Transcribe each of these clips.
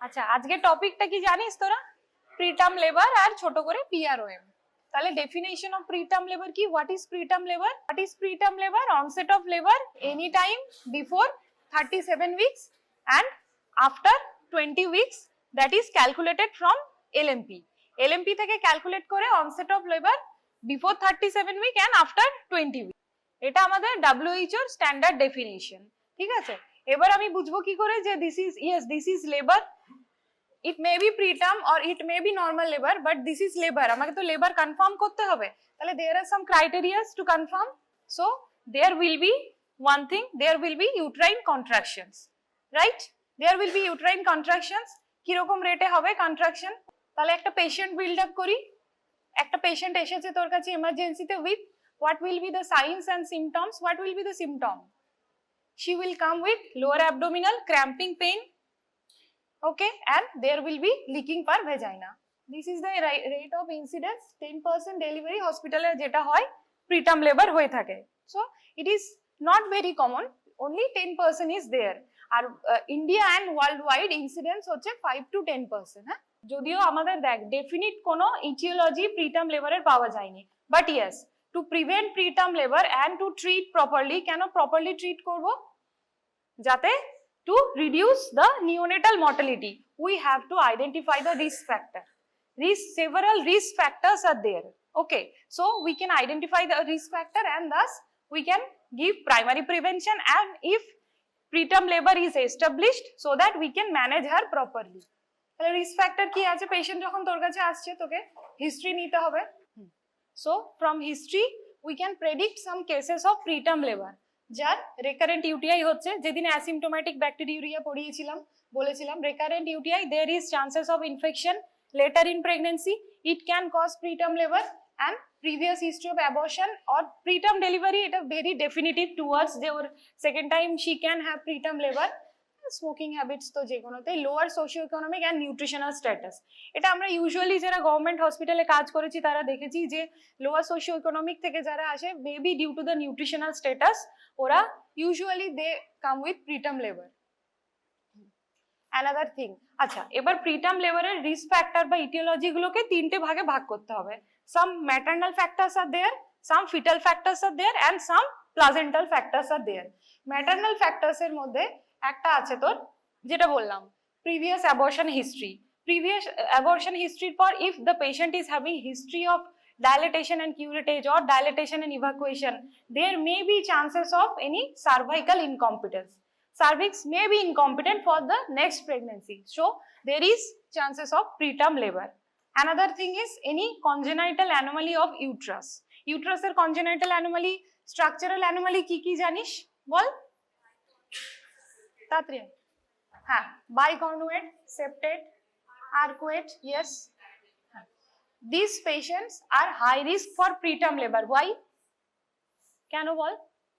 আচ্ছা, আজকে টপিকটা কি জানিস তোরা? প্রিটার্ম লেবার আর ছোট করে পিআরওএম। তাহলে ডেফিনেশন অফ প্রিটার্ম লেবার কি? What is preterm labour? What is preterm labour? Onset of labour any time before 37 weeks and after 20 weeks, that is calculated from LMP. LMP থেকে ক্যালকুলেট করে onset of labour before 37 week and after 20 week. এটা আমাদের WHO এর standard definition. ঠিক আছে, এবার আমি বুঝবো কি করে যে this is labour. It may be preterm or it may be normal labor, but this is labor. আমাকে তো labor confirm করতে হবে। তাহলে there are some criteria to confirm. So there will be one thing, there will be uterine contractions, right? There will be uterine contractions. কিরকম রেটে হবে contraction? তাহলে একটা পেশেন্ট বিল্ড আপ করি। একটা পেশেন্ট এসেছে তোর কাছে এমার্জেন্সিতে with what will be the signs and symptoms? What will be the symptom? She will come with lower abdominal cramping pain. Okay, and there will be leaking per vagina. This is the rate of incidence. 10% delivery hospital jeta hoy preterm labor hoye thake. So it is not very common, only 10% is there. আর India and worldwide incidence হচ্ছে 5 to 10%। হ্যাঁ, যদিও আমাদের দেখ definite কোনো aetiology preterm লেবারের পাওয়া যায়নি, but yes to prevent preterm labour and to treat properly. কেন প্রপারলি ট্রিট করব? যাতে to reduce the neonatal mortality, we have to identify the risk factor. Several risk factors are there. Okay, so we can identify the risk factor and thus we can give primary prevention, and if preterm labor is established, so that we can manage her properly. তাহলে risk factor কি আছে? Patient যখন তোর কাছে আসছে তোকে history নিতে হবে। So from history we can predict some cases of preterm labor. যার রেকারেন্ট ইউটিআই হচ্ছে, যেদিন অ্যাসিম্পটোম্যাটিক ব্যাকটেরিউরিয়া পড়িয়েছিলাম বলেছিলাম recurrent UTI there is chances of infection later in pregnancy, it can cause preterm labor, and previous history of abortion or preterm delivery, এটা very definitive towards যে ওর second time she can have preterm labor. Smoking habits তো যে কোনোতেই, lower socio economic and nutritional status. এটা আমরা usually যারা government হসপিটালে কাজ করেছি তারা দেখেছি যে লোয়ার সোশিও ইকোনমিক থেকে যারা আসে maybe due to the nutritional status ওরা usually they come with preterm labour. Another thing, আচ্ছা এবার প্রিটার্ম লেবারের রিস্ক ফ্যাক্টর বা ইটিওলজি গুলোকে তিনটে ভাগে ভাগ করতে হবে। Some maternal factors are there, some fetal factors are there, and some placental factors are there. Maternal factors এর মধ্যে একটা আছে তোর যেটা বললাম previous abortion history. Previous abortion হিস্ট্রির পর if the patient is having history of dilatation and curettage or dilatation and evacuation, there may be chances of any cervical incompetence. Cervix may be incompetent for the next pregnancy, so there is chances of preterm labor. Another thing is any congenital anomaly of uterus. Uterus er congenital anomaly, structural anomaly ki ki janish bol tatri? Ha, biconduit, septate, arcuate, yes. These patients are high risk for preterm labor. Why? কেন বল?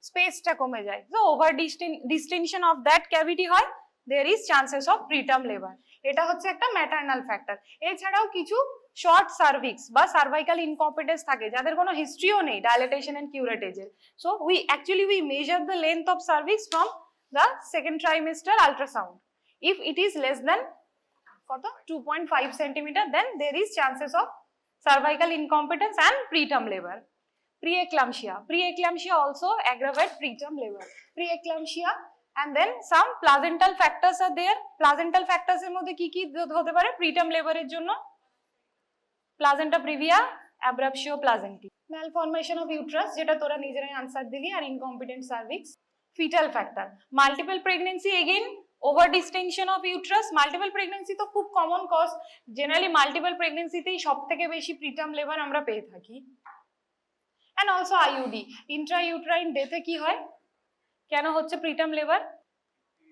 স্পেসটা কমে যায়, so over distension of that cavity হয়, there is chances of preterm labor. এটা হচ্ছে একটা maternal factor. এছাড়াও কিছু শর্ট সার্ভিক্স বা সার্ভাইকাল ইনকম্পিটেন্স থাকে যাদের কোনো হিস্ট্রিও নেই ডাইলেটেশন এন্ড কিউরেটেজের, so we measure the length of cervix from the second trimester ultrasound. If it is less than কত 2.5 centimeter, then there is chances of cervical incompetence and preterm labor. Preeclampsia also aggravate preterm labor. Preeclampsia, and then some placental factors are there. Placental factors এর মধ্যে কি কি হতে পারে preterm labor এর জন্য? Placenta previa, abruptio placentae, malformation of uterus যেটা তোরা নিজেরাই আনসার দিলি, আর incompetent cervix. Fetal factor, multiple pregnancy, again over distension of uterus. Multiple pregnancy তো খুব কমন কজ, জেনারেলি মাল্টিপল প্রেগনেন্সিতেই সব থেকে বেশি প্রিটার্ম লেবার আমরা পেয়ে থাকি। and also IUD, intrauterine death কি হয়, কেন হচ্ছে preterm labour?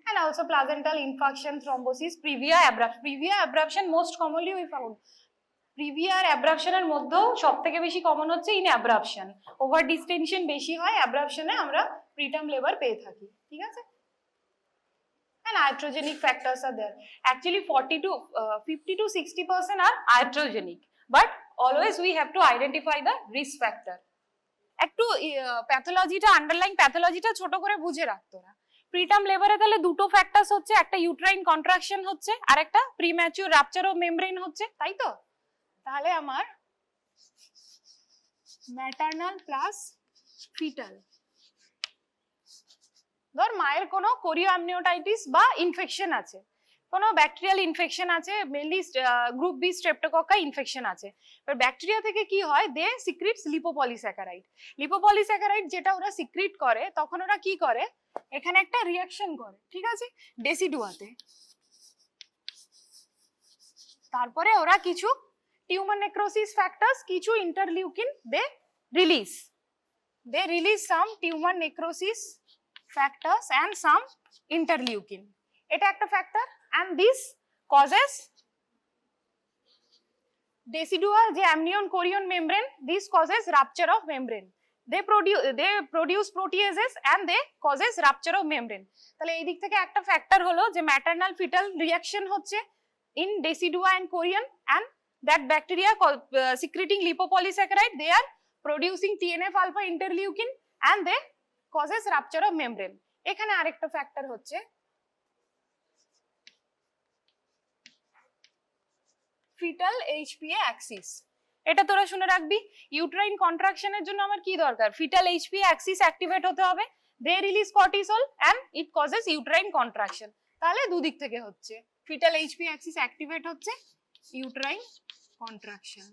and also placental infarction, thrombosis, previa abruption. Previa abruption most commonly we found. Previa abruption এর মধ্যেও সব থেকে বেশি কমন হচ্ছে ইন অ্যাব্রাপশন। ওভার ডিস্টেনশন বেশি হয়, অ্যাব্রাপশনে আমরা প্রিটার্ম লেবার পেয়ে থাকি। ঠিক আছে, and iatrogenic factors are there. Actually 50 to 60% are iatrogenic, but always we have to identify the risk factor. একটু প্যাথোলজিটা, আন্ডারলাইং প্যাথোলজিটা ছোট করে বুঝে রাখ তোরা। প্রিটার্ম লেবারে তাহলে দুটো ফ্যাক্টরস হচ্ছে, একটা ইউট্রাইন কন্ট্রাকশন হচ্ছে আর একটা প্রিম্যাচিউর রাপচার অফ মেমব্রেন হচ্ছে, তাই তো? তাহলে আমার ম্যাটারনাল প্লাস ফিটাল, ধর মায়ের কোনো কোরিও অ্যামনিওটাইটিস বা ইনফেকশন আছে, কোনো ব্যাকটেরিয়াল ইনফেকশন আছে, mainly group B streptococci infection আছে। এবার ব্যাকটেরিয়া থেকে কি হয়, দে সিক্রিটস লিপোপলিস্যাকারাইড। লিপোপলিস্যাকারাইড যেটা ওরা সিক্রিট করে তখন ওরা কি করে, এখানে একটা রিঅ্যাকশন করে, ঠিক আছে, ডেসিডুয়াতে। তারপরে ওরা কিছু টিউমার নেক্রোসিস ফ্যাক্টরস, কিছু interleukin they release some tumour necrosis factors and some interleukin. এটা একটা factor and this causes decidual যে amnion chorion membrane, this causes rupture of membrane. They produce proteases and they causes rupture of membrane. তাহলে এই দিক থেকে একটা factor হলো যে maternal fetal reaction হচ্ছে in decidua and chorion, and that bacteria secreting lipopolysaccharide, they are producing TNF alpha interleukin and they causes rupture of membrane. এখানে আরেকটা ফ্যাক্টর হচ্ছে ফিটাল এইচপিএ অ্যাক্সিস। এটা তোরা শুনে রাখবি, ইউট্রাইন কন্ট্রাকশনের জন্য আমার কি দরকার, ফিটাল এইচপিএ অ্যাক্সিস অ্যাক্টিভেট হতে হবে, they release cortisol and it causes uterine contraction. তাহলে দুদিক থেকে হচ্ছে, ফিটাল এইচপিএ অ্যাক্সিস অ্যাক্টিভেট হচ্ছে, ইউট্রাইন কন্ট্রাকশন।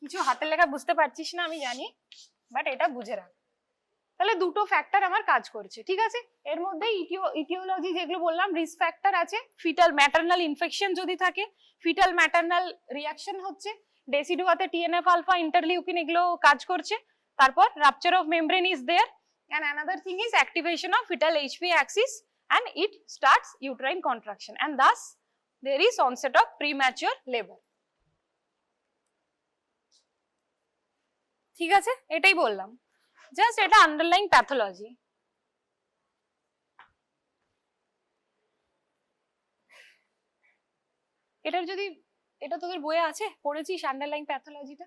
কিছু হাতের লেখা বুঝতে পারছিস না আমি জানি, বাট এটা বুঝে রাখ। তাহলে দুটো ফ্যাক্টর আমার কাজ করছে, ঠিক আছে। এর মধ্যে ইটিওলজি যেগুলো বললাম, রিস্ক ফ্যাক্টর আছে, ফিটাল ম্যাটারনাল ইনফেকশন যদি থাকে, ফিটাল ম্যাটারনাল রিঅ্যাকশন হচ্ছে, ডেসিডুয়াতে টিএনএফ আলফা ইন্টারলিউকিন এগুলো কাজ করছে, তারপর rupture of membrane is there, and another thing is activation of fetal HPA axis and it starts uterine contraction, and thus there is onset of premature labor. ঠিক আছে, এটাই বললাম, just এটা underlying pathology. এটার যদি, এটা তোদের বইয়ে আছে, পড়েছিস আন্ডারলাইং প্যাথোলজিটা?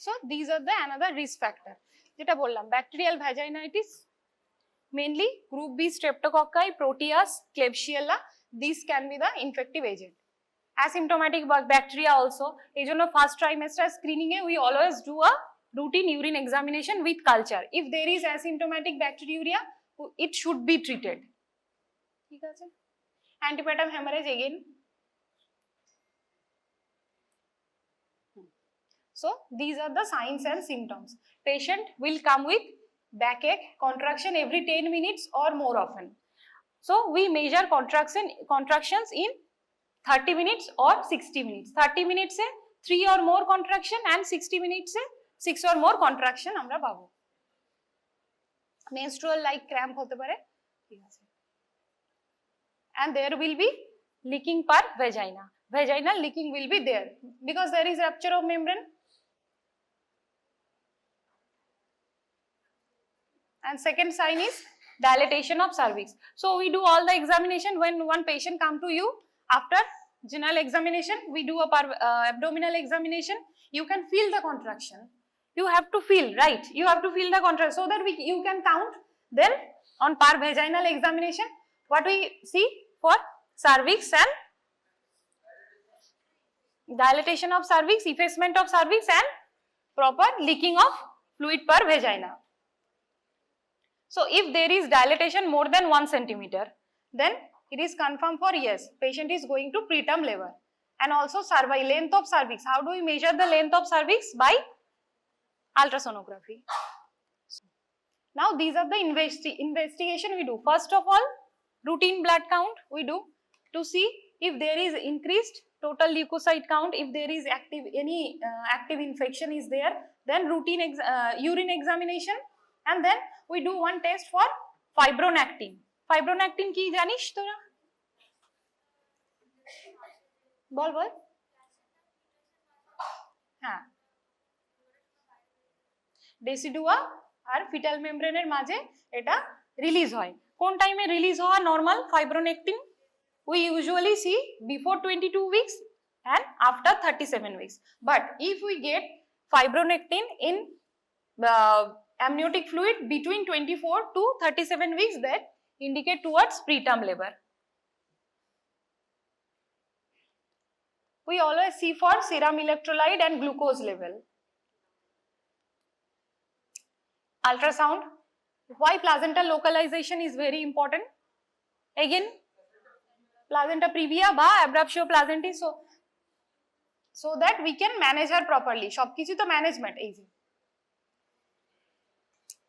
So these are the another risk factor যেটা বললাম, bacterial vaginitis, mainly group B streptococci, Proteus, Klebsiella, these can be the infective agent. Asymptomatic bacteria also, এই জন্য first trimester screening A we always do a routine urine examination with culture. If there is asymptomatic bacteriuria, it should be treated. ঠিক আছে, antepartum hemorrhage again. So these are the signs and symptoms. Patient will come with backache, contraction every 10 minutes or more often. So we measure contractions in 30 minutes or 60 minutes. 30 minutes A 3 or more contraction and 60 minutes A 6 or more contraction আমরা পাবো। Menstrual like cramp হতে পারে, ঠিক আছে। And there will be leaking per vagina. Vaginal leaking will be there because there is rupture of membrane. And second sign is dilatation of cervix. So we do all the examination when one patient come to you after general examination, we do a abdominal examination. You can feel the contraction. You have to feel, right? You have to feel the contraction so that you can count. Then on per vaginal examination, what we see for cervix and dilatation of cervix, effacement of cervix and proper leaking of fluid per vagina. So if there is dilatation more than 1 centimeter, then it is confirmed for yes, patient is going to preterm labor. And also length of cervix. How do we measure the length of cervix? By ultrasonography. Now these are the investigation we do. First of all, routine blood count we do to see if there is increased total leukocyte count, if there is any active infection is there. Then routine urine examination, and then we do one test for fibronectin. Fibronectin কি জানিস তোরা? বল বল। হ্যাঁ, ডেসিডুয়া আর fetal মেমব্রেনের মাঝে এটা release হয়। কোন টাইমে রিলিজ হওয়া normal ফাইব্রোনেকটিন? We usually see before 22 weeks and after 37 weeks. But if we get fibronectin in amniotic fluid between 24 to 37 weeks that indicate towards preterm labor. We always see for serum electrolyte and glucose level. Ultrasound. Why placental localization is very important? Again, placenta previa বা abruptio placentae, so that we can manage her properly. সবকিছু তো management. এই যে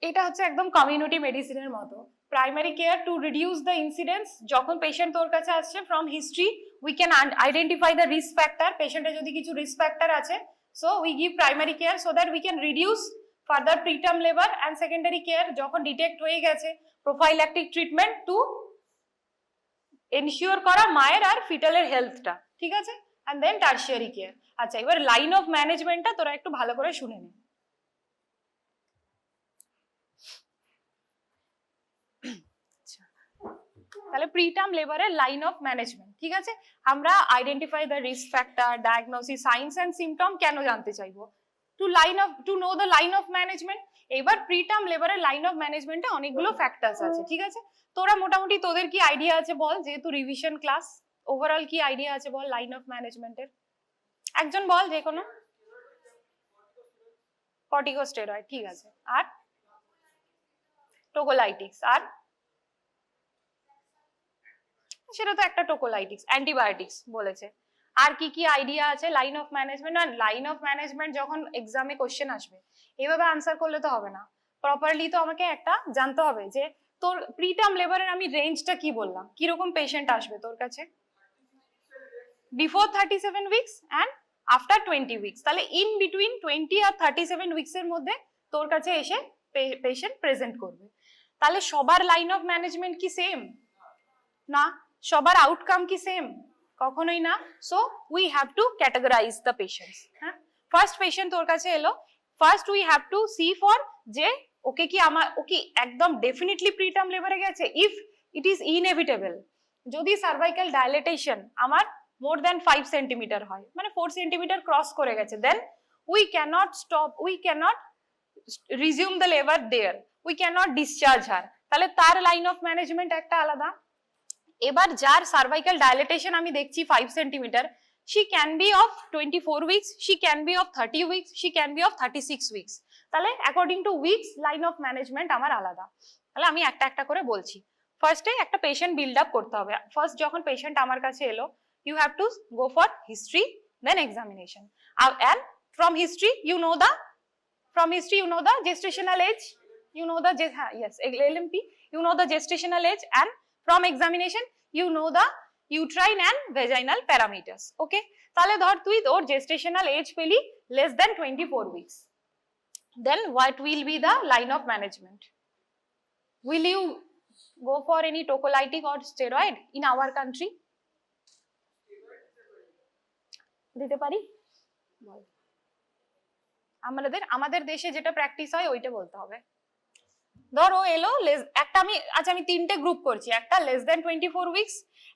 এটা হচ্ছে একদম community মেডিসিনের মতো। Primary care to reduce the incidence. যখন পেশেন্ট তোর কাছে আসছে, from history we can identify the risk factor. পেশেন্টের যদি কিছু রিস্ক ফ্যাক্টর আছে, so we give primary care so that we can reduce further preterm labour. And secondary care যখন detect হয়ে গেছে, প্রোফাইল্যাকটিক ট্রিটমেন্ট টু এনশিওর করা মায়ের আর ফিটালের হেলথটা, ঠিক আছে? And then tertiary care. আচ্ছা, এবার লাইন অফ ম্যানেজমেন্টটা তোরা একটু ভালো করে শুনে নে। তাহলে প্রিটার্ম লেবারের লাইন অফ ম্যানেজমেন্ট, ঠিক আছে? আমরা identify the risk factor, diagnosis, signs and symptom কেন জানতে চাইবো? To know the line of management. এবার প্রিটার্ম লেবারের লাইন অফ ম্যানেজমেন্টে অনেকগুলো ফ্যাক্টরস আছে, ঠিক আছে? তোরা মোটামুটি তোদের কি আইডিয়া আছে বল, যেহেতু রিভিশন ক্লাস, ওভারঅল কি আইডিয়া আছে বল লাইন অফ ম্যানেজমেন্টের? একজন বল, যে কোনো। কর্টিকোস্টেরয়েড, ঠিক আছে। আর টোকোলাইটিক্স, আর সেটা তো একটা টোকোলাইটিক্স। অ্যান্টিবায়োটিক্স বলেছে। আর কি কি আইডিয়া আছে লাইন অফ ম্যানেজমেন্ট? আর লাইন অফ ম্যানেজমেন্ট যখন এক্সামে কোশ্চেন আসবে, এইভাবে আনসার করলে তো হবে না। প্রপারলি তো আমাকে একটা জানতে হবে যে তোর প্রিটার্ম লেবারের আমি রেঞ্জটা কি বললাম, কিরকম পেশেন্ট আসবে তোর কাছে before 37 weeks and after 20 weeks. তাহলে ইন বিটুইন 20 আর 37 উইকস এর মধ্যে তোর কাছে এসে পেশেন্ট প্রেজেন্ট করবে। তাহলে সবার লাইন অফ ম্যানেজমেন্ট কি সেম? না। সবার আউটকাম কি সেম? কখনোই না। So we have to categorize the patients. হ্যাঁ, ফার্স্ট পেশেন্ট তোর কাছে এলো, first we have to see for যে ওকে কি ওকে একদম ডেফিনেটলি প্রিটার্ম লেবারে গেছে। ইফ ইট ইজ ইনএভিটেবল, যদি সার্ভাইকাল ডাইলেটেশন আমার মোর দ্যান 5 সেন্টিমিটার হয়, মানে 4 সেন্টিমিটার ক্রস করে গেছে, then we can't stop, we can't resume the labour there, we can't discharge her. তাহলে তার লাইন অফ ম্যানেজমেন্ট একটা আলাদা। এবার যার সার্ভাইকাল ডাইলেটেশন আমি দেখছি 5 centimetre, she can be of 24 weeks, she can be of 30 weeks, she can be of 36 weeks. তাহলে according to weeks line of management আমার আলাদা। তাহলে আমি একটা একটা করে বলছি। ফার্স্টে একটা পেশেন্ট বিল্ড আপ করতে হবে। ফার্স্ট যখন পেশেন্ট আমার কাছে এলো, you have to go for history, then examination. And from history you know the gestational age, you know the yes LMP, you know the gestational age, and from examination you know the uterine and vaginal parameters. Okay, তাহলে ধর তুই তোর gestational age পেলি less than 24 weeks, then what will be the line of management? Will you go for any tocolytic or steroid in our country? দিতে পারি? আমাদের দেশে যেটা প্র্যাকটিস হয় ওইটা বলতে হবে। ধরো এলো একটা, আমি তিনটে গ্রুপ করছি, একটা লেস দেন 24 উইকস,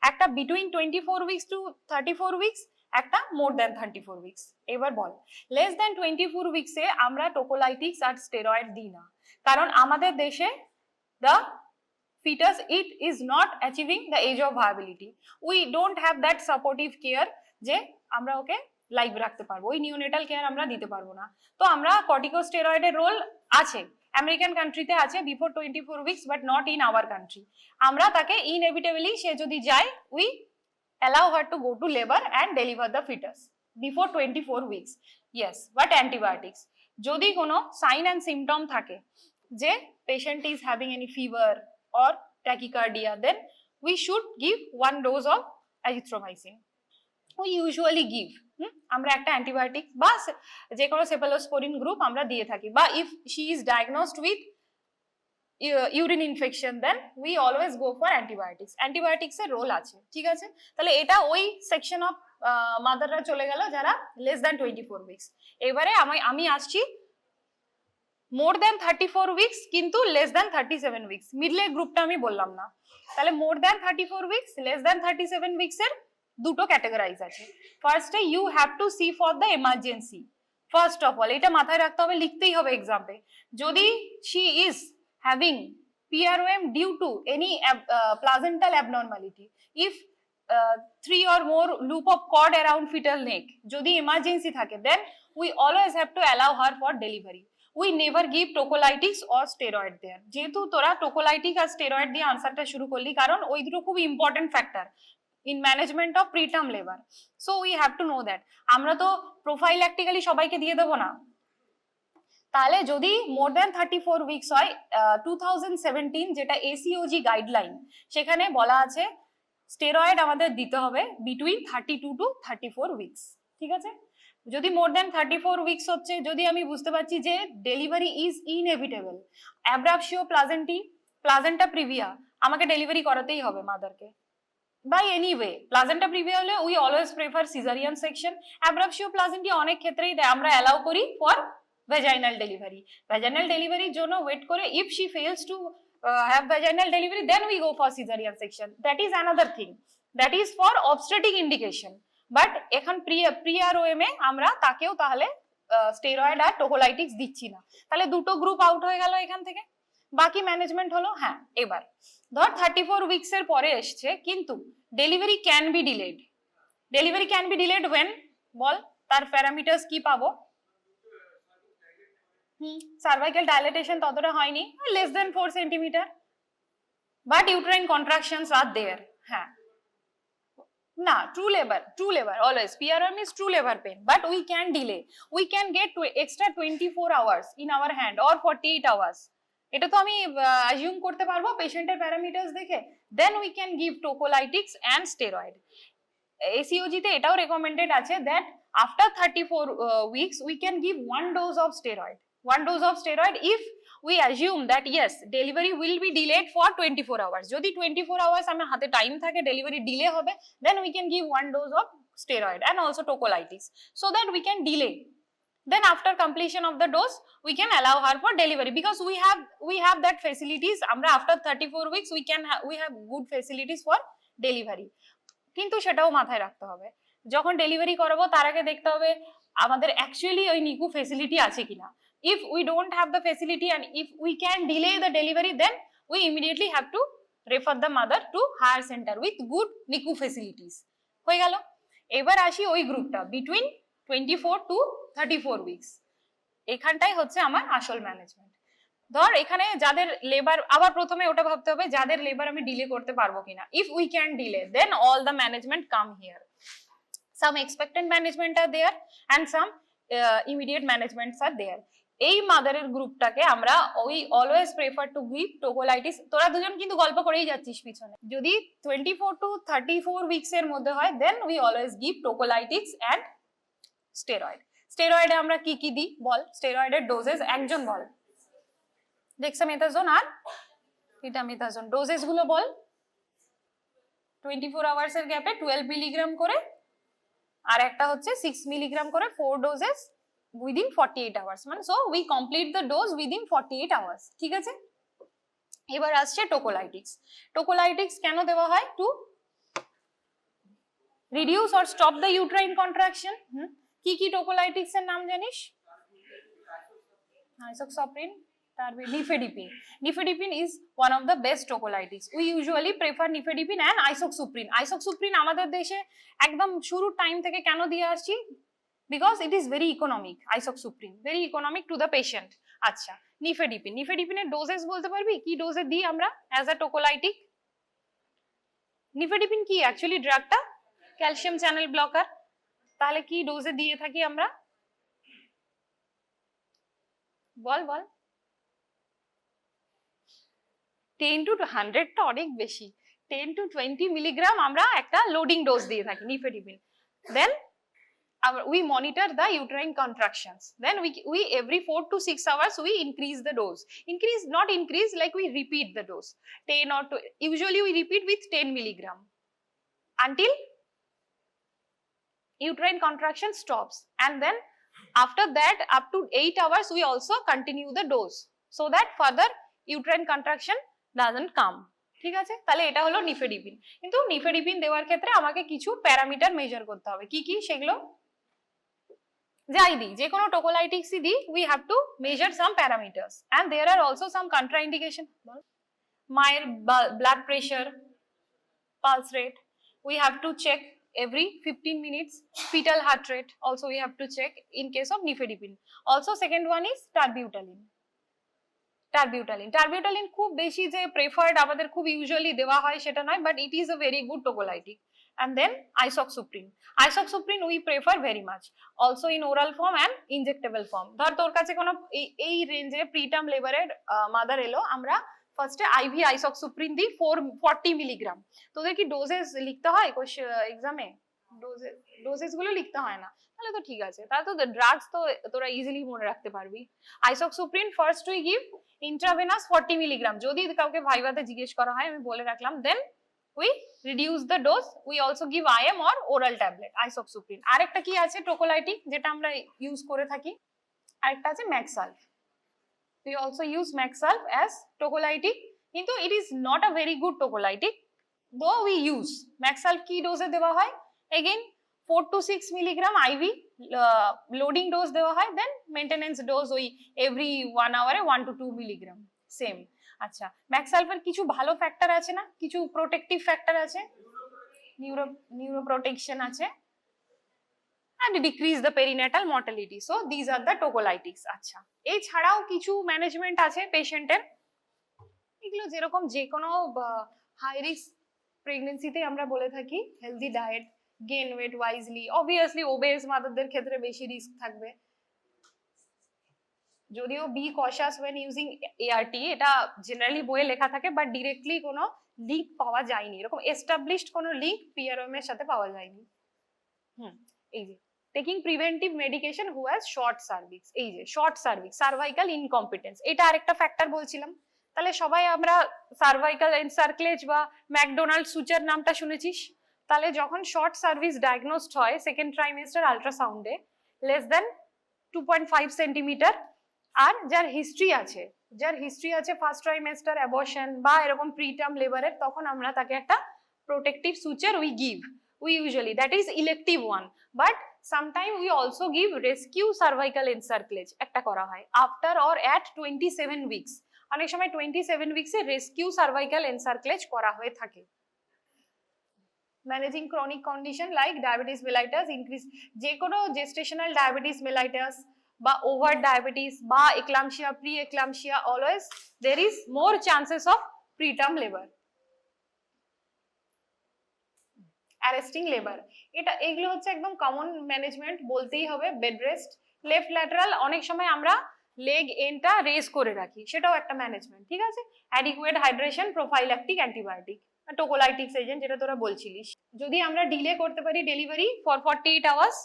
একটা বিটুইন 24 উইকস টু 34 উইকস, একটা মোর দেন 34 উইকস। এবার বল, লেস দেন 24 উইকসে আমরা টোকোলাইটিক্স আর স্টেরয়েড দিই না, কারণ আমাদের দেশে the fetus it is not achieving the age of viability. We don't have that supportive care যে আমরা ওকে লাইভ রাখতে পারবো, ওই নিউনেটাল কেয়ার আমরা দিতে পারবো না। তো আমরা কর্টিকোস্টেরয়েডের রোল আছে, আমেরিকান কান্ট্রিতে আছে before 24 weeks, but not in our country. আমরা তাকে ইনএভিটেবলি, সে যদি যায়, we allow her to go to labor and deliver the fetus before 24 weeks. Yes, but antibiotics যদি কোনো সাইন এন্ড সিমটম থাকে যে patient is having any fever or tachycardia, then we should give 1 dose of azithromycin. We usually give আমরা একটা antibiotic বা যে কোনো cephalosporin group আমরা দিয়ে থাকি, বা if she is diagnosed with urine infection, then we always go for antibiotics. antibiotics এর রোল আছে, ঠিক আছে? তাহলে এটা ওই সেকশন অফ মাদাররা চলে গেল যারা less than 24 weeks। এবারে আমি আসছি মোর দেন 34 উইকস কিন্তু লেস দেন 37 উইকস, মিডলে গ্রুপটা আমি বললাম না। তাহলে more than 34 weeks, less than 37 weeks এর দুটো ক্যাটাগরাইজ আছে। ফার্স্টে you have to see for the emergency, first of all এটা মাথায় রাখতে হবে, লিখতেই হবে এক্সাম্পে, যদি she is having PROM due to any placental abnormality, if 3 or more loop of cord around fetal neck যদি emergency থাকে, then we always have to allow her for delivery. We never give tocolytics or steroid there. যেহেতু তোরা টোকোলাইটিক আর steroid দিয়ে আনসারটা শুরু করলি, কারণ ওই দুটো খুব important factor in management of preterm labour, so we have to know that. আমরা তো প্রোফাইল্যাকটিক্যালি সবাইকে দিয়ে দেবো না। তাহলে যদি মোর দ্যান 34 উইকস হয়, 2017 যেটা ACOG গাইডলাইন, সেখানে বলা আছে স্টেরয়েড আমাদের দিতে হবে বিটুইন 32 to 34 উইকস, ঠিক আছে? যদি মোর দ্যান 34 উইকস হচ্ছে, যদি আমি বুঝতে পারছি যে delivery is inevitable, abruptio placenta previa, আমাকে ডেলিভারি করাতেই হবে মাদারকে by any way. Placenta previa হলে we always prefer caesarean section. Abruptio placentae অনেক ক্ষেত্রেই আমরা অ্যালাউ করি for vaginal delivery. Vaginal delivery জন্য ওয়েট করে, if she fails to have vaginal delivery, then we go for cesarean section. That is another thing. That is for obstetric indication. But এখন pre-ROM এ আমরা তাকেও তাহলে steroid আর টোকোলাইটিক্স দিচ্ছি না। তাহলে দুটো গ্রুপ আউট হয়ে গেল এখান থেকে, বাকি ম্যানেজমেন্ট হলো। হ্যাঁ, এবার ধর 34 উইকস এর পরে এসছে, কিন্তু delivery can be delayed. Delivery can be delayed when, বল তার প্যারামিটার্স কি পাবো? সার্ভাইকাল ডাইলেটেশন ততটা হয়নি, less than 4 centimetre, but uterine contractions are there. হ্যাঁ, না, true labour always, PROM is true labor pain, but we can delay, we can get extra 24 hours in our hand or 48 hours. এটা তো আমি assume করতে পারবো পেশেন্টের parameters দেখে, then we can give tocolytics and steroid. ACOG তে এটাও recommended আছে that after 34 weeks we can give 1 dose of steroid. 1 dose of steroid if we assume that yes, delivery will be delayed for 24 hours. যদি 24 hours আমার হাতে time থাকে, delivery delay হবে, then we can give 1 dose of steroid and also tocolytics so that we can delay. Then after completion of the dose we can allow her for delivery, because we have that facilities. আমরা after 34 weeks we have good facilities for delivery. কিন্তু সেটাও মাথায় রাখতে হবে, যখন delivery করাবো তার আগে দেখতে হবে আমাদের অ্যাকচুয়ালি ওই নিকু ফেসিলিটি আছে কিনা। If we don't have the facility and if we can delay the delivery, then we immediately have to refer the mother to higher center with good NICU facilities. হয়ে গেল। এবার আসি ওই গ্রুপটা between 24 to 34 weeks, এখানটাই হচ্ছে আমার আসল management. ধর এখানে যাদের লেবার, আবার প্রথমে ওটা ভাবতে হবে যাদের লেবার আমি ডিলে করতে পারবো কিনা। If we can delay, then all the management come here. Some expectant management are there and some immediate managements are there. এই মাদারের গ্রুপটাকে আমরা ওই always prefer to give tocolytics. তোরা দুজন কিন্তু গল্প করেই যাচ্ছিস পিছনে। যদি 24 to 34 উইকস এর মধ্যে হয়, then we always give tocolytics and steroid. স্টেরয়েডে আমরা কি কি দিই বল? স্টেরয়েডের ডোজেস একজন বল। ডেক্সামেথাসোন আর পিটামিথাসোন ডোজেস গুলো বল। 24 আওয়ার্স এর গ্যাপে 12 মিলিগ্রাম করে, আর একটা হচ্ছে 6 মিলিগ্রাম করে, 4 ডোজেস within 48 hours, মানে so we complete the dose within 48 hours, ঠিক আছে? এবার আসছে টোকোলাইটিক্স। টোকোলাইটিক্স কেন দেওয়া হয়? To reduce or stop the uterine contraction. কি কি টোকোলাইটিক্স এর নাম জানিস? Isoflurane, nifedipine. Nifedipine is one of the best tocolytics. We usually prefer nifedipine and isoxsuprine. Isoxsuprine আমাদের দেশে একদম শুরুর টাইম থেকে কেন দিয়ে আসছি? Because it is very economic. Isoxsuprine very economic to the patient. আচ্ছা, nifedipine, nifedipine এর ডোজেস বলতে পারবি কি ডোজে দিই আমরা অ্যাজ আ টোকোলাইটিক? nifedipine কি অ্যাকচুয়ালি ড্রাগটা? Calcium channel blocker. তাহলে কি ডোজে দিয়ে থাকি আমরা? বল বল। 10 to 100 টা অনেক বেশি। 10 to 20 মিলিগ্রাম আমরা একটা লোডিং ডোজ দিয়ে থাকি nifedipine. Then we monitor the uterine contractions. Then we every 4 to 6 hours we increase the dose. Not increase, like we repeat the dose. 10 or 2, usually we repeat with 10 milligram until uterine contraction stops, and then after that up to 8 hours we also continue the dose so that further uterine contraction doesn't come. ঠিক আছে? তাহলে এটা হলো nifedipine. কিন্তু nifedipine দেওয়ার ক্ষেত্রে আমাকে কিছু প্যারামিটার মেজার করতে হবে। কি কি সেগুলো? যাই দিই, যে কোনো টোকোলাইটিক্সই দিই, we have to measure some parameters and there are also some contraindication. মায়ের blood pressure, pulse rate, we have to check every 15 minutes. Fetal heart rate also we have to check in case of nifedipine. Also second one is terbutaline. Terbutaline খুব বেশি যে preferred আমাদের খুব usually দেওয়া হয় সেটা নয়, but it is a very good tocolytic. And then isoxsuprine we prefer very much also in oral form and injectable form. ধর তোর কাছে কোনো এই রেঞ্জে প্রিটার্ম লেবারের মাদার এলো, আমরা ফার্স্টে আইভি আইসক্সুপ্রিন দিই 40 মিলিগ্রাম। তোদের কি ডোজেস লিখতে হয় এক্সামে? ডোজেস গুলো লিখতে হয় না, তাহলে তো ঠিক আছে, তাহলে তো ড্রাগস তো তোরা ইজিলি মনে রাখতে পারবি। Isoxsuprine first we give intravenous 40 milligram, যদি কাউকে ভাইভাতে জিজ্ঞেস করা হয় আমি বলে রাখলাম। দেন we reduce the dose, we also give IM or oral tablet isoxsuprine. আরেকটা কি আছে টোকোলাইটিক যেটা আমরা ইউজ করে থাকি, আরেকটা আছে ম্যাক্সালফ। we also use Maxalf as tocolytic, কিন্তু it is not a very good tocolytic though we use Maxalf কি ডোজে দেওয়া হয়, again 4 to 6 milligram IV loading dose দেওয়া হয়, দেন মেইনটেনেন্স ডোজ ওই এভরি 1 আওয়ারে 1 to 2 মিলিগ্রাম সেম। আচ্ছা, ম্যাক্সালফের কিছু ভালো ফ্যাক্টর আছে না, কিছু প্রোটেক্টিভ ফ্যাক্টর আছে, নিউরো প্রোটেকশন আছে and decrease the perinatal mortality, so these are the tocolytics. আচ্ছা, এই ছাড়াও কিছু ম্যানেজমেন্ট আছে পেশেন্টের, এগুলো যেরকম যে কোনো হাই রিস্ক প্রেগন্যান্সিতে আমরা বলে থাকি healthy diet, gain weight wisely, obviously obese মাদারদের ক্ষেত্রে বেশি রিস্ক থাকবে, যদিও be cautious when using ART এটা জেনারেলি বইয়ে লেখা থাকে, বাট ডিরেক্টলি কোনো লিঙ্ক পাওয়া যায়নি, এরকম এস্টাবলিশড কোনো লিঙ্ক PROM এর সাথে পাওয়া যায়নি। এই যে taking preventive medication who has short cervix, এই যে শর্ট সার্ভিক্স, সার্ভাইকাল ইনকম্পিটেন্স, এটা আরেকটা ফ্যাক্টর বলছিলাম। তাহলে সবাই আমরা সার্ভাইকাল এনসার্কলেজ বা ম্যাকডোনাল্ড সুচার নামটা শুনেছিস, তাহলে যখন শর্ট সার্ভিস ডায়াগনোসড হয় সেকেন্ড ট্রাইমেস্টার আল্ট্রাসাউন্ডে লেস দেন 2.5 সেন্টিমিটার, আর যার হিস্ট্রি আছে ফার্স্ট ট্রাইমেস্টার অ্যাবর্শন বা এরকম প্রিটার্ম লেবারের, তখন আমরা তাকে একটা protective suture we usually, that is elective one, but sometime we also give rescue cervical encirclage একটা করা হয় after or at 27 weeks, অনেক সময় 27 weeks এ rescue cervical encirclage করা হয়ে থাকে। managing chronic condition like diabetes mellitus, increase যে কোনো gestational diabetes mellitus বা ওভার ডায়াবেটিস বা eclampsia, pre-eclampsia, always there is more chances of preterm labor. Arresting labour, এটা এগুলো হচ্ছে একদম কমন ম্যানেজমেন্ট বলতেই হবে। বেড রেস্ট, লেফট ল্যাটারাল, অনেক সময় আমরা লেগ এন্ডটা রেজ করে রাখি, সেটাও একটা ম্যানেজমেন্ট, ঠিক আছে। Adequate hydration, prophylactic antibiotic, tocolytics agent যেটা তোরা বলছিলিস। যদি আমরা ডিলে করতে পারি delivery for 48 hours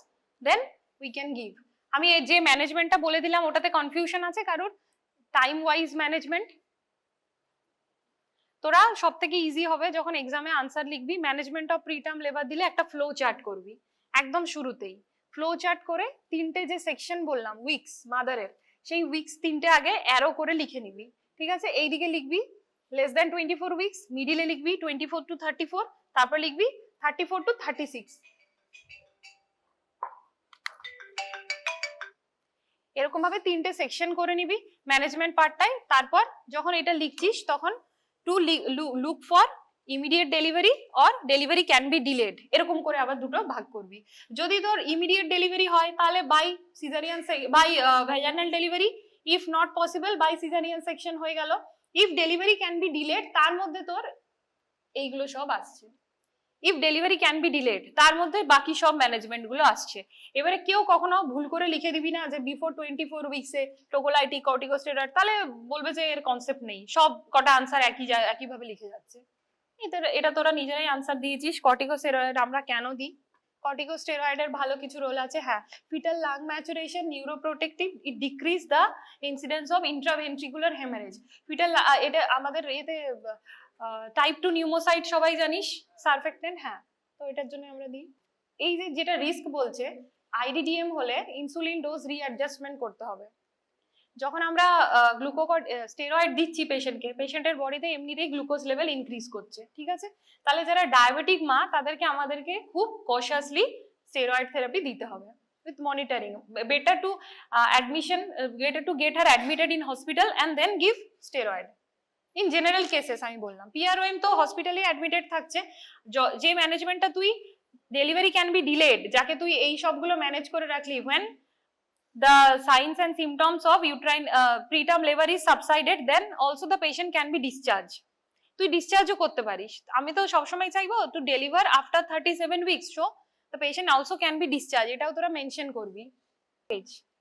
then we can give. আমি যে ম্যানেজমেন্টটা বলে দিলাম ওটাতে কনফিউশন আছে কারোর? টাইম ওয়াইজ ম্যানেজমেন্ট তোরা সব থেকে ইজি হবে যখন এক্সামে আনসার লিখবি, ম্যানেজমেন্ট অফ প্রিটার্ম লেবার দিলে একটা ফ্লো চার্ট করবি একদম শুরুতেই। ফ্লো চার্ট করে তিনটে যে সেকশন বললাম উইকস মাদারের, সেই উইকস তিনটে আগে অ্যারো করে লিখে নিবি, ঠিক আছে। এইদিকে লিখবি লেস দ্যান 24 উইকস, মিডিলে লিখবি 24 to 34, তারপর লিখবি 34 to 36, এরকম ভাবে তিনটে সেকশন করে নিবি ম্যানেজমেন্ট পার্টটাই। তারপর যখন এটা লিখছিস তখন to look for immediate delivery or delivery can be delayed, এরকম করে আবার দুটো ভাগ করবি। যদি তোর ইমিডিয়েট ডেলিভারি হয় তাহলে by caesarean by vaginal delivery, if not possible by caesarean section হয়ে গেল। If delivery can be delayed তার মধ্যে তোর এইগুলো সব আসছে, if delivery can be delayed তার মধ্যে বাকি সব ম্যানেজমেন্ট গুলো আসছে। এবারে কেউ কখনো ভুল করে লিখে দিবি না যে বিফোর 24 উইকসে টোকোলাইটিক কর্টিকোস্টেরয়েড, তাহলে বলবে যে এর কনসেপ্ট নেই, সব কটা আনসার একই ভাবে লিখে যাচ্ছে। এটা তোরা নিজেরাই আনসার দিয়েছিস। কর্টিকোস্টেরয়েড আমরা কেন দিই? কর্টিকোস্টেরয়েডের ভালো কিছু রোল আছে, হ্যাঁ। Fetal lung maturation, neuroprotective, it decrease the incidence of intraventricular haemorrhage. Fetal এটা আমাদের এতে টাইপ 2 নিউমোসাইট সবাই জানিস, সারফেক্টেন্ট, হ্যাঁ, তো এটার জন্য আমরা দিই। এই যে যেটা রিস্ক বলছে, IDDM হলে ইনসুলিন ডোজ রিঅ্যাডজাস্টমেন্ট করতে হবে। যখন আমরা স্টেরয়েড দিচ্ছি পেশেন্টের বডিতে এমনিতেই গ্লুকোজ লেভেল ইনক্রিজ করছে, ঠিক আছে। তাহলে যারা ডায়াবেটিক মা তাদেরকে আমাদেরকে খুব কশাসলি স্টেরয়েড থেরাপি দিতে হবে। with monitoring. Better to better to get her admitted in hospital and then give steroid. In general cases আমি বললাম, PROM তো হসপিটালে অ্যাডমিটেড থাকছে, যে ম্যানেজমেন্টটা তুই ডেলিভারি ক্যান বি ডিলেড, যাকে তুই এই সবগুলো ম্যানেজ করে রাখলি, when the signs and symptoms of uterine preterm labor is subsided, then also the patient can be discharged. তুই ডিসচার্জও করতে পারিস। আমি তো সবসময় চাইবো to deliver after 37 weeks, so the patient also can be discharge, এটাও তোরা মেনশন করবি।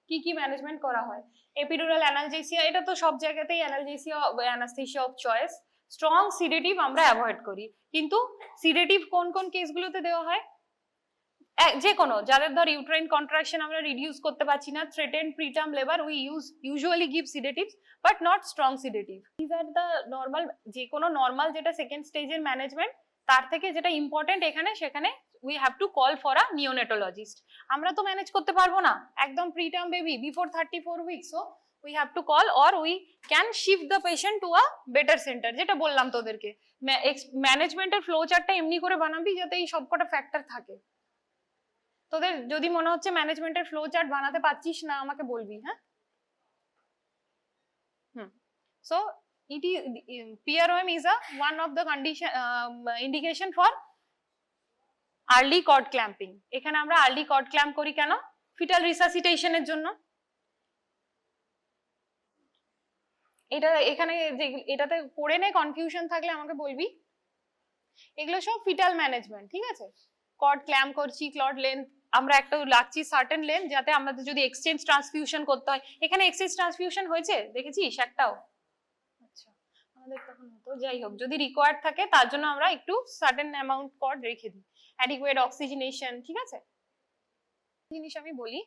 কি কি ম্যানেজমেন্ট করা হয়, এপিডুরাল অ্যানালজেসিয়া, এটা তো সব জায়গাতেই analgesia anaesthesia of choice. Strong sedative আমরা অ্যাভয়েড করি, কিন্তু সিডেটিভ কোন কোন কেসগুলোতে দেওয়া হয়, যে কোনো যাদের ধর ইউট্রাইন কন্ট্রাকশন আমরা রিডিউস করতে পারছি না, threatened preterm labour, we usually give sedatives but not strong sedative. These are the normal, যে কোনো নর্মাল যেটা সেকেন্ড স্টেজের ম্যানেজমেন্ট, তার থেকে যেটা ইম্পর্টেন্ট এখানে সেখানে we have to call for a neonatologist. আমরা তো ম্যানেজ করতে পারবো না একদম preterm baby before 34 weeks, so we have to call or we can shift the patient to a better center, যেটা বললাম তোদেরকে। ম্যানেজমেন্টের ফ্লো চার্টটা এমনি করে বানাবি যাতে এই সবকটা ফ্যাক্টর থাকে। তোদের যদি মনে হচ্ছে ম্যানেজমেন্টের ফ্লো চার্ট বানাতে পারছিস না, আমাকে বলবি, হ্যাঁ। So it is PROM is a one of the condition indication for early cord clamping. এখানে আমরা early cord clamp করি কেন, ফিটাল রিসাসিটেশনের জন্য। এটা এখানে যে এটাতে পড়ে নে কনফিউশন থাকলে আমাকে বলবি। এগুলো সব ফিটাল ম্যানেজমেন্ট, ঠিক আছে। কর্ড ক্ল্যাম্প করছি, ক্লড লেন্থ আমরা একটা রাখছি সার্টেন লেন্থ, যাতে আমাদের যদি এক্সচেঞ্জ ট্রান্সফিউশন করতে হয়, এখানে এক্সচেঞ্জ ট্রান্সফিউশন হয়েছে দেখেছিস একটাও? আচ্ছা, আমাদের তখন হতো, যাই হোক যদি রিকোয়ার্ড থাকে তার জন্য আমরা একটু সার্টেন অ্যামাউন্ট কর্ড রেখে দিই, অ্যাডিকুয়েট অক্সিজেনেশন, ঠিক আছে। জিনিস আমি বলি,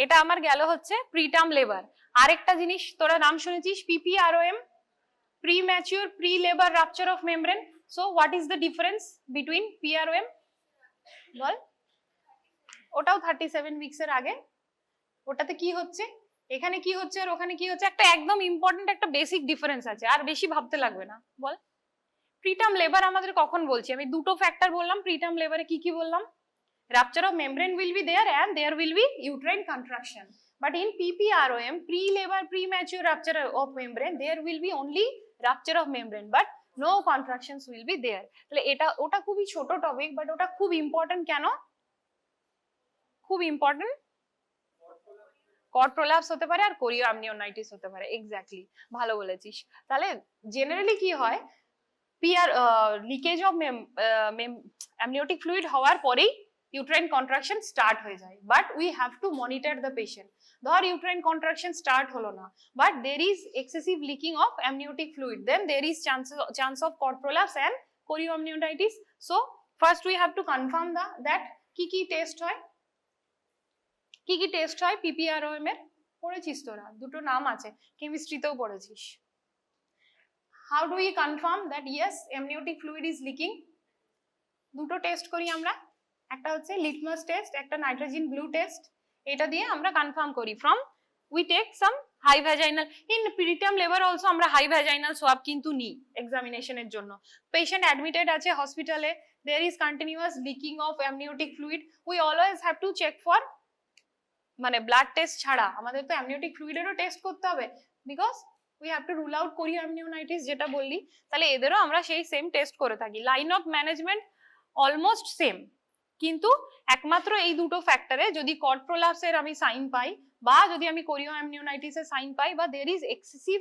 এটা আমার গেল হচ্ছে প্রিটার্ম লেবার। আরেকটা জিনিস তোরা নাম শুনেছিস, PPROM, premature pre labour rupture of membrane. So what is the difference between PROM বল? ওটাও 37 উইকস এর আগে। ওটাতে কি হচ্ছে, এখানে কি হচ্ছে আর ওখানে কি হচ্ছে, একটা একদম ইম্পর্টেন্ট একটা বেসিক ডিফারেন্স আছে, আর বেশি ভাবতে লাগবে না। বল, প্রিটার্ম লেবার আমাদের কখন বলছি আমি, দুটো ফ্যাক্টর বললাম প্রিটার্ম লেবারে, কি কি বললাম? Rupture of membrane will be there and there will be uterine contraction. But in PPROM, pre-labor, premature rupture of membrane, there will be only rupture of membrane, but no contractions will be there. তাহলে এটা ওটা খুবই ছোট topic, but ওটা খুব important. কেন খুব important? Cord prolapse হতে পারে আর কোরিও অ্যামনিওনাইটিস হতে পারে। এক্স্যাক্টলি, ভালো বলেছিস। তাহলে জেনারেলি কি হয়, লিকেজ অফ অ্যামনিওটিক ফ্লুইড হওয়ার পরেই uterine contraction start হয়ে যায়, but we have to monitor the patient. ধর uterine contraction start হলো না, but there is excessive leaking of amniotic fluid, then there is chance of cord prolapse and chorioamnionitis. So first we have to confirm that কি কি test হয়, কি কি test হয় PPROM এর, পড়েছিস তোরা? দুটো নাম আছে, কেমিস্ট্রিতেও পড়েছিস। How do we confirm that yes amniotic fluid is leaking? দুটো টেস্ট করি আমরা, একটা হচ্ছে লিটমাস টেস্ট, একটা নাইট্রোজেন ব্লু টেস্ট। এটা দিয়ে আমরা কনফার্ম করি from we take some high vaginal, in preterm labour also আমরা হাই ভ্যাজাইনাল সোয়াব কিন্তু নিই এক্সামিনেশনের জন্য। পেশেন্ট অ্যাডমিটেড আছে হসপিটালে, there is continuous leaking of amniotic fluid, we always have to check for, মানে ব্লাড টেস্ট ছাড়া আমাদের তো অ্যামনিওটিক ফ্লুইডেরও টেস্ট করতে হবে, because we have to rule out কোরিওঅ্যামনিওনাইটিস যেটা বললি। তাহলে এদেরও আমরা সেই সেম টেস্ট করে থাকি। Line of management almost same, কিন্তু একমাত্র এই দুটো ফ্যাক্টরে যদি কর্ড প্রোলাপসের আমি সাইন পাই, বা যদি আমি কোরিওঅ্যামনিওনাইটিসের সাইন পাই, বা there is excessive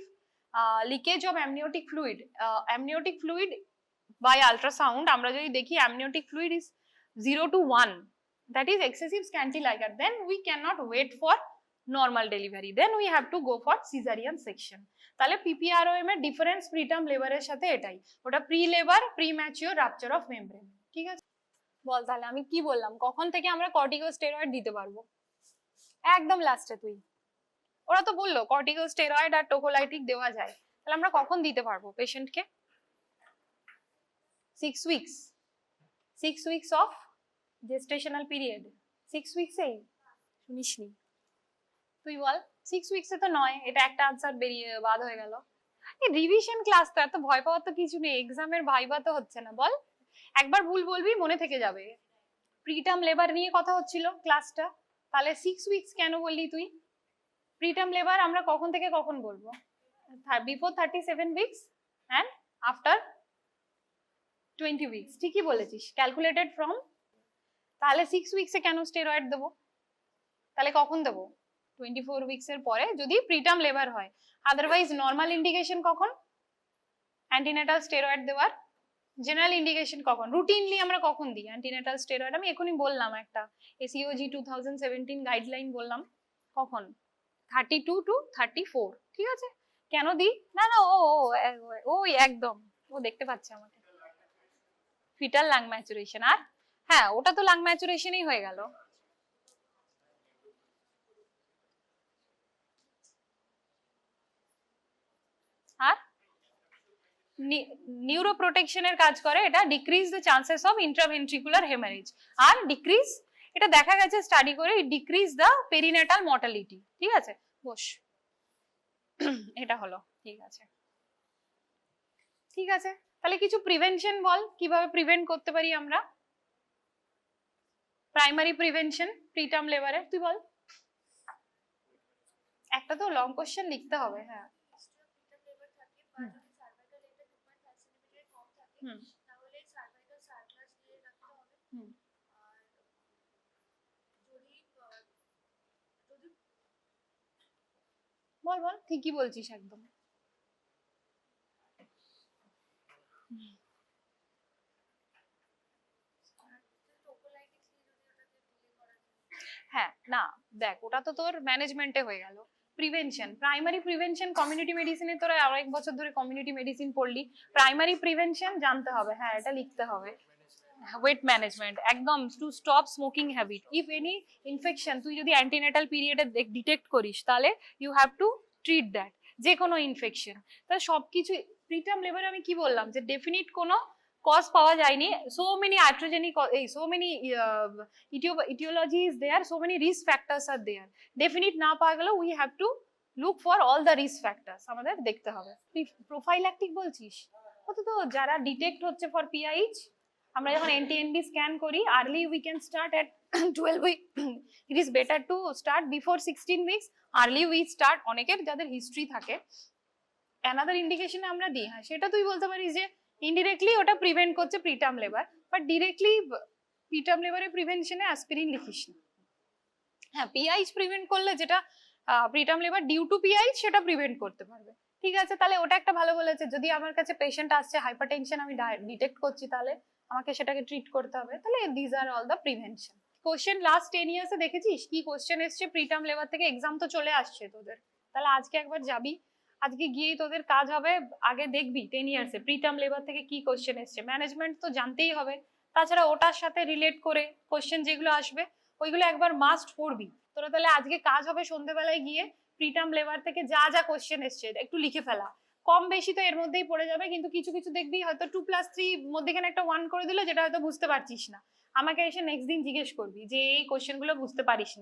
leakage of amniotic fluid by ultrasound, আমরা যদি দেখি amniotic fluid is 0 to 1, that is excessive scanty liquor, then we cannot wait for normal delivery, then we have to go for cesarean section. তাহলে PPROM এর difference preterm লেবারের সাথে এটাই, ওটা pre labour premature rupture of membrane, ঠিক আছে। বল তাহলে আমি কি বললাম, কখন থেকে আমরা কর্টিকোস্টেরয়েড দিতে পারবো? একদম লাস্টে তুই, ওরা তো বললো কর্টিকোস্টেরয়েড আর টোকোলাইটিক দেওয়া যায়, তাহলে আমরা কখন দিতে পারবো পেশেন্টকে? 6 weeks, 6 weeks of gestational period, 6 উইকসেই শুনিসনি তুই? বল 6 উইকসে তো নয়, এটা একটা আনসার বেরিয়ে বাদ হয়ে গেল। এই রিভিশন ক্লাস তো, এত ভয় পাওয়ার তো কিছু নেই, এক্সামের ভাইবা তো হচ্ছে না। বল, একবার ভুল বলবি মনে থেকে যাবে। প্রিটার্ম লেবার নিয়ে কথা হচ্ছিল ক্লাসটা, তাহলে 6 উইকস কেন বললি তুই? প্রিটার্ম লেবার আমরা কখন থেকে কখন বলবো? Before 37 weeks and after 20 weeks, ঠিকই বলেছিস, ক্যালকুলেটেড ফ্রম। তাহলে 6 উইকসে কেন স্টেরয়েড দেবো? তাহলে কখন দেবো? 24 উইকস এর পরে যদি প্রিটার্ম লেবার হয়। আদারওয়াইজ নর্মাল ইন্ডিকেশন কখন অ্যান্টিনেটাল স্টেরয়েড দেওয়ার? জেনারেল ইন্ডিকেশন কখন, রুটিনলি আমরা কখন দিই অ্যান্টিনেটাল স্টেরয়েড? আমি এখনই বললাম একটা এসইওজি 2017 গাইডলাইন বললাম, কখন? 32 টু 34, ঠিক আছে? কেন দিই? না না, ওই একদম ও দেখতে পাচ্ছে আমাকে। ফিটাল লাং ম্যাচুরেশন, আর হ্যাঁ ওটা তো লাং ম্যাচুরেশনই হয়ে গেল। আর নিউরো প্রোটেকশনের কাজ করে, এটা decrease the chances of intraventricular haemorrhage, আর ডিক্রিজ, এটা দেখা গেছে স্টাডি করে, ডিক্রিজ দ্য পেরিনেটাল মর্টালিটি। ঠিক আছে, বস। এটা হলো, ঠিক আছে। ঠিক আছে, তাহলে কিছু প্রিভেনশন বল, কিভাবে প্রিভেন্ট করতে পারি আমরা? প্রাইমারি প্রিভেনশন প্রিটার্ম লেবারে তুই বল। একটা তো লং কোশ্চেন লিখতে হবে। হ্যাঁ, বল বল, ঠিকই বলছিস একদম। হ্যাঁ, না দেখ, ওটা তো তোর ম্যানেজমেন্টে হয়ে গেল। প্রিভেনশন, প্রাইমারি প্রিভেনশন কমিউনিটি মেডিসিনে তোরা অনেক বছর ধরে কমিউনিটি মেডিসিন পড়লি, প্রাইমারি প্রিভেনশন জানতে হবে। হ্যাঁ, এটা লিখতে হবে। ওয়েট ম্যানেজমেন্ট একদম, to stop smoking habit, if any infection তুই যদি অ্যান্টিনেটাল পিরিয়ডে ডিটেক্ট করিস, তাহলে you have to treat that, যে কোনো ইনফেকশন। তাহলে সবকিছু প্রিটার্ম লেবারে আমি কি বললাম, যে ডেফিনিট কোনো কজ পাওয়া যায়নি, so many iatrogenic, so many etiologies there, so many risk factors are there, definite না পাওয়া গেল, we have to look for all the risk factors, আমাদের দেখতে হবে। প্রোফাইল্যাকটিক বলছিস, কত তো যারা ডিটেক্ট হচ্ছে ফর পিআইএইচ, আমরা যখন এনটিএনবি স্ক্যান করি, early we can start at 12 week, it is better to start before 16 weeks, early we start, অনেকের যাদের হিস্ট্রি থাকে অ্যানাদার ইন্ডিকেশনে আমরা দিই। হ্যাঁ, সেটা তুই বলতে পারিস যে ইনডিরেক্টলি ওটা প্রিভেন্ট করছে preterm labour, but directly preterm লেবারে প্রিভেনশনে অ্যাসপিরিন লিখিস না। হ্যাঁ, পিআইএইচ প্রিভেন্ট করলে, যেটা preterm labour due to PIH, সেটা প্রিভেন্ট করতে পারবে। ঠিক আছে, তাহলে ওটা একটা ভালো বলেছে। যদি আমার কাছে পেশেন্ট আসছে হাইপারটেনশন, আমি ডিটেক্ট করছি, তাহলে আমাকে সেটাকে ট্রিট করতে হবে। তাহলে this are all the prevention. Question last 10 ইয়ার্সে দেখেছিস কি কোশ্চেন এসছে প্রিটার্ম লেবার থেকে? এক্সাম তো চলে আসছে তোদের, তাহলে আজকে একবার যাবি, আজকে গিয়েই তোদের কাজ হবে, আগে দেখবি 10 ইয়ার্সে প্রিটার্ম লেবার থেকে কি কোশ্চেন এসছে। ম্যানেজমেন্ট তো জানতেই হবে, তাছাড়া ওটার সাথে রিলেট করে কোশ্চেন যেগুলো আসবে ওইগুলো একবার মাস্ট পড়বি তোরা। তাহলে আজকে কাজ হবে সন্ধ্যেবেলায় গিয়ে প্রিটার্ম লেবার থেকে যা যা কোশ্চেন এসছে একটু লিখে ফেলা, কম বেশি তো এর মধ্যেই পড়ে যাবে, কিন্তু কিছু কিছু দেখবি হয়তো 2+3 মধ্যেখানে একটা 1 করে দিল, যেটা হয়তো বুঝতে পারছিস না, আমাকে এসে নেক্সট দিন জিজ্ঞেস করবি যে এই কোশ্চেন গুলো বুঝতে পারিসনি।